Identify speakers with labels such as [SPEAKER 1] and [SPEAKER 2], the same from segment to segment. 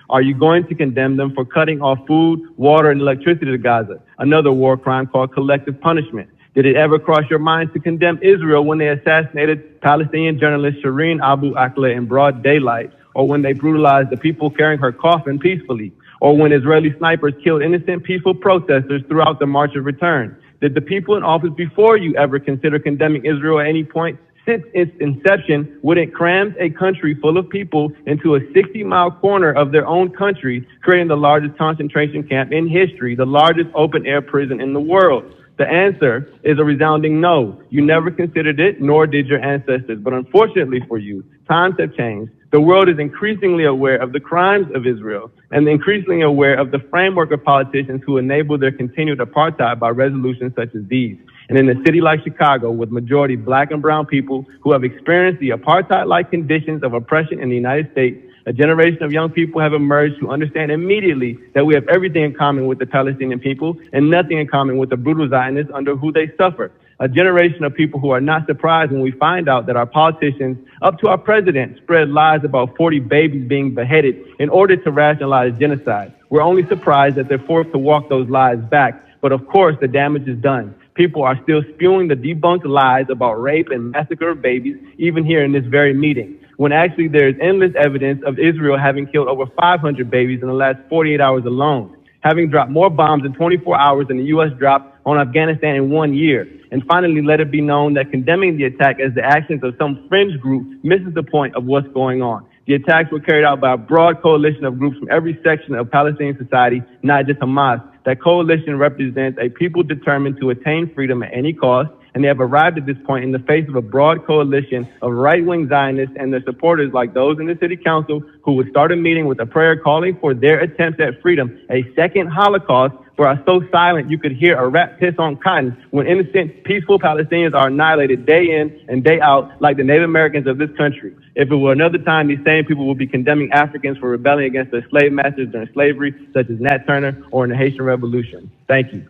[SPEAKER 1] Are you going to condemn them for cutting off food, water, and electricity to Gaza? Another war crime called collective punishment. Did it ever cross your mind to condemn Israel when they assassinated Palestinian journalist Shireen Abu Akleh in broad daylight, or when they brutalized the people carrying her coffin peacefully, or when Israeli snipers killed innocent peaceful protesters throughout the March of Return? Did the people in office before you ever consider condemning Israel at any point? Since its inception, when it crammed a country full of people into a 60-mile corner of their own country, creating the largest concentration camp in history, the largest open-air prison in the world? The answer is a resounding no. You never considered it, nor did your ancestors. But unfortunately for you, times have changed. The world is increasingly aware of the crimes of Israel and increasingly aware of the framework of politicians who enable their continued apartheid by resolutions such as these. And in a city like Chicago, with majority black and brown people who have experienced the apartheid-like conditions of oppression in the United States, a generation of young people have emerged who understand immediately that we have everything in common with the Palestinian people and nothing in common with the brutal Zionists under who they suffer. A generation of people who are not surprised when we find out that our politicians, up to our president, spread lies about 40 babies being beheaded in order to rationalize genocide. We're only surprised that they're forced to walk those lies back. But of course, the damage is done. People are still spewing the debunked lies about rape and massacre of babies, even here in this very meeting, when actually there is endless evidence of Israel having killed over 500 babies in the last 48 hours alone, having dropped more bombs in 24 hours than the U.S. dropped on Afghanistan in 1 year. And finally, let it be known that condemning the attack as the actions of some fringe group misses the point of what's going on. The attacks were carried out by a broad coalition of groups from every section of Palestinian society, not just Hamas. That coalition represents a people determined to attain freedom at any cost, and they have arrived at this point in the face of a broad coalition of right-wing Zionists and their supporters like those in the city council who would start a meeting with a prayer calling for their attempts at freedom, a second Holocaust, where are so silent you could hear a rat piss on cotton when innocent, peaceful Palestinians are annihilated day in and day out like the Native Americans of this country. If it were another time, these same people would be condemning Africans for rebelling against their slave masters during slavery, such as Nat Turner or in the Haitian Revolution. Thank you.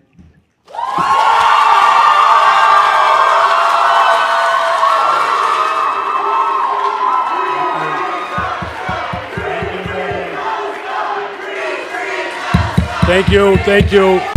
[SPEAKER 2] Thank you.